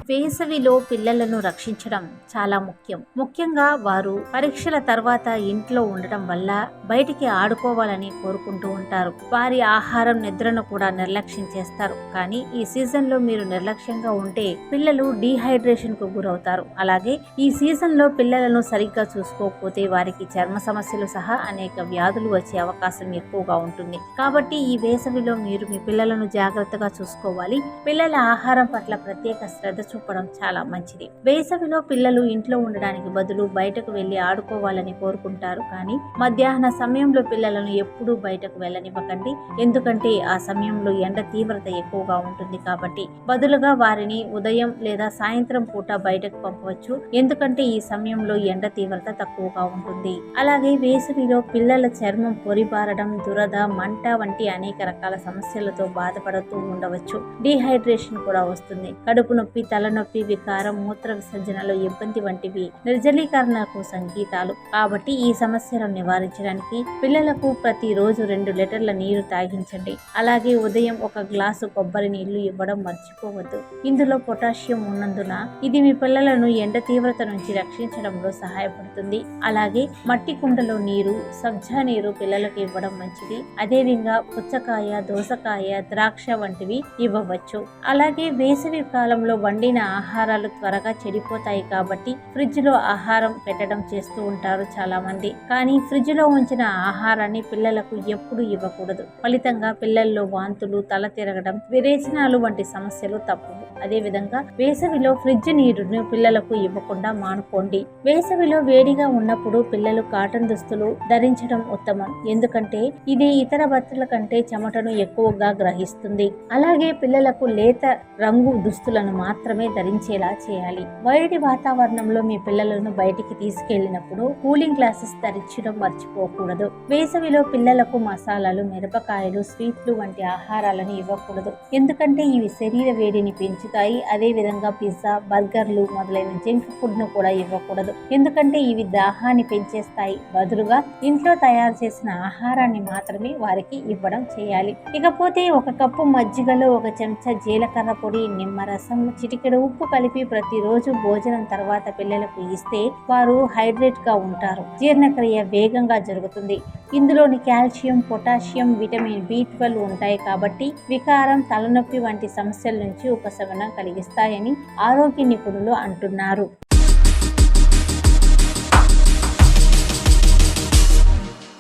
వేసవిలో పిల్లలను రక్షించడం చాలా ముఖ్యంగా వారు పరీక్షల తర్వాత ఇంట్లో ఉండటం వల్ల బయటికి ఆడుకోవాలని కోరుకుంటూ ఉంటారు. వారి ఆహారం నిద్రను కూడా నిర్లక్ష్యం చేస్తారు. కానీ ఈ సీజన్ లో మీరు నిర్లక్ష్యంగా ఉంటే పిల్లలు డీహైడ్రేషన్ కు గురవుతారు. అలాగే ఈ సీజన్ లో పిల్లలను సరిగ్గా చూసుకోకపోతే వారికి చర్మ సమస్యలు సహా అనేక వ్యాధులు వచ్చే అవకాశం ఎక్కువగా ఉంటుంది. కాబట్టి ఈ వేసవిలో మీరు మీ పిల్లలను జాగ్రత్తగా చూసుకోవాలి. పిల్లల ఆహారం పట్ల ప్రత్యేక శ్రద్ధ చూపడం చాలా మంచిది. వేసవిలో పిల్లలు ఇంట్లో ఉండడానికి బదులు బయటకు వెళ్లి ఆడుకోవాలని కోరుకుంటారు. కానీ మధ్యాహ్న సమయంలో పిల్లలను ఎప్పుడూ బయటకు వెళ్ళనివ్వకండి. ఎందుకంటే ఆ సమయంలో ఎండ తీవ్రత ఎక్కువగా ఉంటుంది. కాబట్టి బదులుగా వారిని ఉదయం లేదా సాయంత్రం పూట బయటకు పంపవచ్చు. ఎందుకంటే ఈ సమయంలో ఎండ తీవ్రత తక్కువగా ఉంటుంది. అలాగే వేసవిలో పిల్లల చర్మం పొరిబారడం, దురద, మంట వంటి అనేక రకాల సమస్యలతో బాధపడుతూ ఉండవచ్చు. డీహైడ్రేషన్ కూడా వస్తుంది. కడుపు నొప్పి, తలనొప్పి, వికారం, మూత్ర విసర్జనలో ఇబ్బంది వంటివి నిర్జలీకరణకు సంకేతాలు. కాబట్టి ఈ సమస్యలను నివారించడానికి పిల్లలకు ప్రతిరోజు 2 లీటర్ల నీరు తాగించండి. అలాగే ఉదయం 1 గ్లాసు కొబ్బరి నీళ్లు ఇవ్వడం మర్చిపోవద్దు. ఇందులో పొటాషియం ఉన్నందున ఇది మీ పిల్లలను ఎండ తీవ్రత నుంచి రక్షించడంలో సహాయపడుతుంది. అలాగే మట్టి కుండలో నీరు, సబ్జా నీరు పిల్లలకు ఇవ్వడం మంచిది. అదేవిధంగా పుచ్చకాయ, దోసకాయ, ద్రాక్ష వంటివి ఇవ్వవచ్చు. అలాగే వేసవి కాలంలో వండిన ఆహారాలు త్వరగా చెడిపోతాయి. కాబట్టి ఫ్రిడ్జ్ లో ఆహారం పెట్టడం చేస్తూ ఉంటారు చాలా మంది. కానీ ఫ్రిడ్జ్ లో ఉంచిన ఆహారాన్ని పిల్లలకు ఎప్పుడు ఇవ్వకూడదు. ఫలితంగా పిల్లల్లో వాంతులు, తల తిరగడం, విరేచనాలు వంటి సమస్యలు తప్పవు. అదేవిధంగా వేసవిలో ఫ్రిడ్జ్ నీరును పిల్లలకు ఇవ్వకుండా మానుకోండి. వేసవిలో వేడిగా ఉన్నప్పుడు పిల్లలు కాటన్ దుస్తులు ధరించడం ఉత్తమం. ఎందుకంటే ఇది ఇతర బట్టల కంటే చెమటను ఎక్కువగా గ్రహిస్తుంది. అలాగే పిల్లలకు లేత రంగు దుస్తులను మాత్రమే ధరించేలా చేయాలి. వేడి వాతావరణంలో మీ పిల్లలను బయటికి తీసుకెళ్లినప్పుడు కూలింగ్ గ్లాసెస్ ధరించడం మర్చిపోకూడదు. వేసవిలో పిల్లలకు మసాలాలు, మిరపకాయలు, స్వీట్లు వంటి ఆహారాలను ఇవ్వకూడదు. ఎందుకంటే ఇవి శరీర వేడిని పెంచుతాయి. అదే విధంగా పిజ్జా, బర్గర్లు మొదలైన జంక్ ఫుడ్ ను కూడా ఇవ్వకూడదు. ఎందుకంటే ఇవి దాహాన్ని పెంచేస్తాయి. బదులుగా ఇంట్లో తయారు చేసిన ఆహారాన్ని మాత్రమే వారికి ఇవ్వడం చేయాలి. ఇకపోతే 1 కప్పు మజ్జిగలో 1 చెంచా జీలకర్ర పొడి, నిమ్మరసం, చిటికెడు ఉప్పు కలిపి ప్రతిరోజు భోజనం తర్వాత పిల్లలకు ఇస్తే వారు హైడ్రేట్ గా ఉంటారు. జీర్ణక్రియ వేగంగా జరుగుతుంది. ఇందులోని కాల్షియం, పొటాషియం, విటమిన్ B12 ఉంటాయి. కాబట్టి వికారం, తలనొప్పి వంటి సమస్యల నుంచి ఉపశమనం కలిగిస్తాయని ఆరోగ్య నిపుణులు అంటున్నారు.